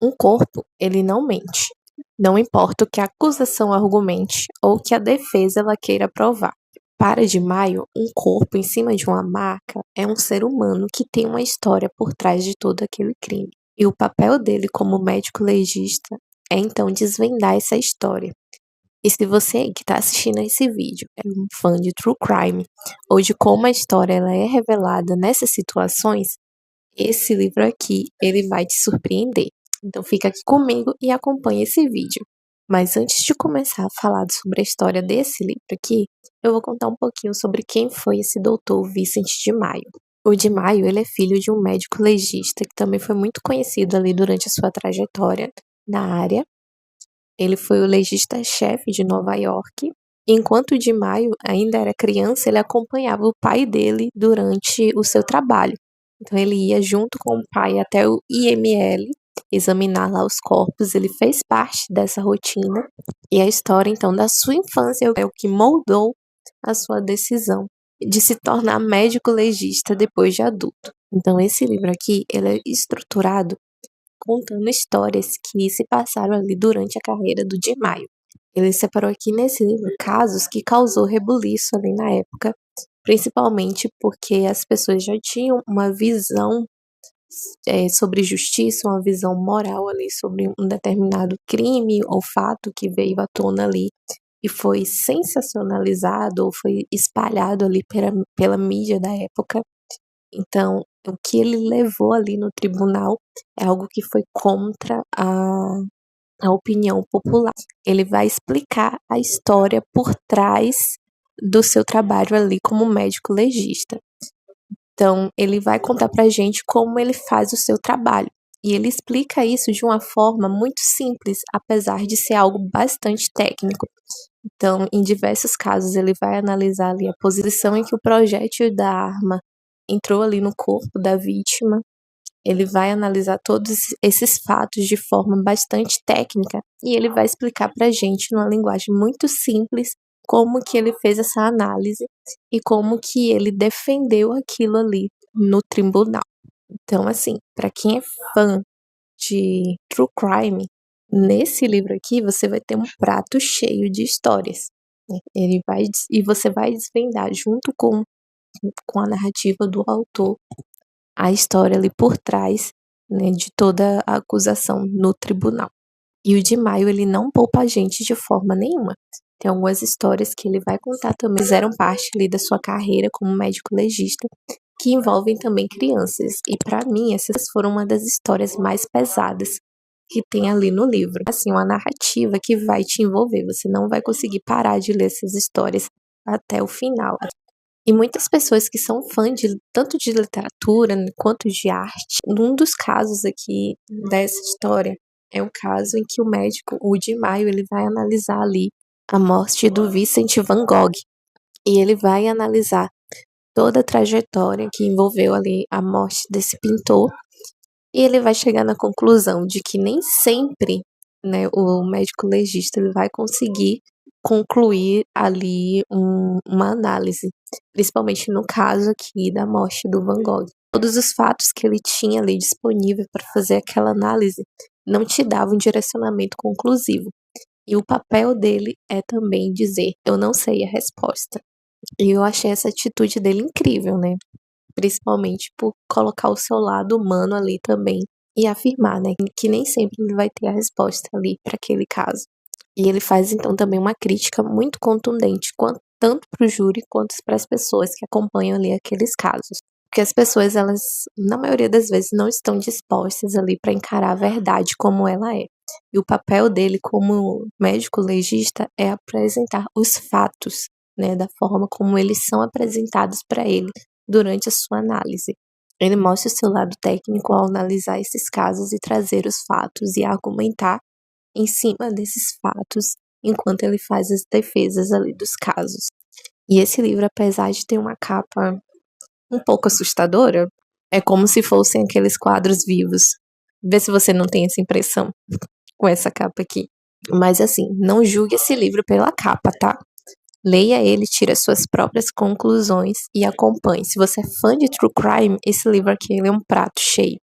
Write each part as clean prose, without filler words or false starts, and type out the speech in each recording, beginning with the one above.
Um corpo, ele não mente. Não importa o que a acusação argumente ou o que a defesa ela queira provar. Para de Maio, um corpo em cima de uma maca é um ser humano que tem uma história por trás de todo aquele crime. E o papel dele como médico legista é então desvendar essa história. E se você que está assistindo a esse vídeo é um fã de True Crime ou de como a história ela é revelada nessas situações, esse livro aqui ele vai te surpreender. Então fica aqui comigo e acompanhe esse vídeo. Mas antes de começar a falar sobre a história desse livro aqui, eu vou contar um pouquinho sobre quem foi esse doutor Vincent de Maio. O de Maio, ele é filho de um médico legista que também foi muito conhecido ali durante a sua trajetória na área. Ele foi o legista-chefe de Nova York. Enquanto de Maio ainda era criança, ele acompanhava o pai dele durante o seu trabalho. Então ele ia junto com o pai até o IML examinar lá os corpos. Ele fez parte dessa rotina. E a história então da sua infância é o que moldou a sua decisão de se tornar médico legista depois de adulto. Então esse livro aqui, ele é estruturado contando histórias que se passaram ali durante a carreira do de Maio. Ele separou aqui nesse livro casos que causou rebuliço ali na época, principalmente porque as pessoas já tinham uma visão sobre justiça, uma visão moral ali sobre um determinado crime ou fato que veio à tona ali e foi sensacionalizado ou foi espalhado ali pela mídia da época. Então, o que ele levou ali no tribunal é algo que foi contra a opinião popular. Ele vai explicar a história por trás do seu trabalho ali como médico legista. Então, ele vai contar pra gente como ele faz o seu trabalho. E ele explica isso de uma forma muito simples, apesar de ser algo bastante técnico. Então, em diversos casos, ele vai analisar ali a posição em que o projétil da arma entrou ali no corpo da vítima. Ele vai analisar todos esses fatos de forma bastante técnica e ele vai explicar pra gente numa linguagem muito simples como que ele fez essa análise e como que ele defendeu aquilo ali no tribunal. Então, assim, para quem é fã de True Crime, nesse livro aqui você vai ter um prato cheio de histórias. E você vai desvendar junto com a narrativa do autor a história ali por trás, né, de toda a acusação no tribunal. E o de Maio, ele não poupa a gente de forma nenhuma. Tem algumas histórias que ele vai contar também, fizeram parte ali da sua carreira como médico legista, que envolvem também crianças. E para mim, essas foram uma das histórias mais pesadas que tem ali no livro. Assim, uma narrativa que vai te envolver. Você não vai conseguir parar de ler essas histórias até o final. E muitas pessoas que são fãs tanto de literatura quanto de arte, um dos casos aqui dessa história é um caso em que o médico, o de Maio, ele vai analisar ali a morte do Vincent van Gogh. E ele vai analisar toda a trajetória que envolveu ali a morte desse pintor. E ele vai chegar na conclusão de que nem sempre, né, o médico legista ele vai conseguir concluir ali uma análise, principalmente no caso aqui da morte do Van Gogh. Todos os fatos que ele tinha ali disponível para fazer aquela análise não te davam um direcionamento conclusivo. E o papel dele é também dizer, eu não sei a resposta. E eu achei essa atitude dele incrível, né? Principalmente por colocar o seu lado humano ali também e afirmar, né, que nem sempre ele vai ter a resposta ali para aquele caso. E ele faz então também uma crítica muito contundente, tanto para o júri quanto para as pessoas que acompanham ali aqueles casos. Porque as pessoas, elas, na maioria das vezes, não estão dispostas ali para encarar a verdade como ela é. E o papel dele como médico legista é apresentar os fatos, né, da forma como eles são apresentados para ele durante a sua análise. Ele mostra o seu lado técnico ao analisar esses casos e trazer os fatos e argumentar em cima desses fatos enquanto ele faz as defesas ali dos casos. E esse livro, apesar de ter uma capa um pouco assustadora, é como se fossem aqueles quadros vivos. Vê se você não tem essa impressão com essa capa aqui. Mas assim, não julgue esse livro pela capa, tá? Leia ele, tire as suas próprias conclusões e acompanhe. Se você é fã de True Crime, esse livro aqui ele é um prato cheio.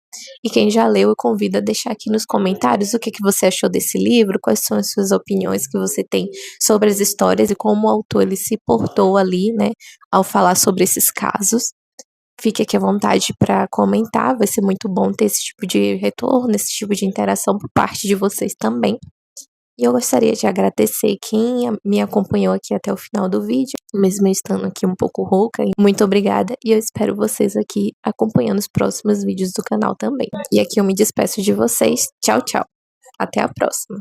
E quem já leu, eu convido a deixar aqui nos comentários o que você achou desse livro, quais são as suas opiniões que você tem sobre as histórias e como o autor ele se portou ali, né, ao falar sobre esses casos. Fique aqui à vontade para comentar, vai ser muito bom ter esse tipo de retorno, esse tipo de interação por parte de vocês também. E eu gostaria de agradecer quem me acompanhou aqui até o final do vídeo, mesmo eu estando aqui um pouco rouca. Muito obrigada e eu espero vocês aqui acompanhando os próximos vídeos do canal também. E aqui eu me despeço de vocês. Tchau, tchau. Até a próxima.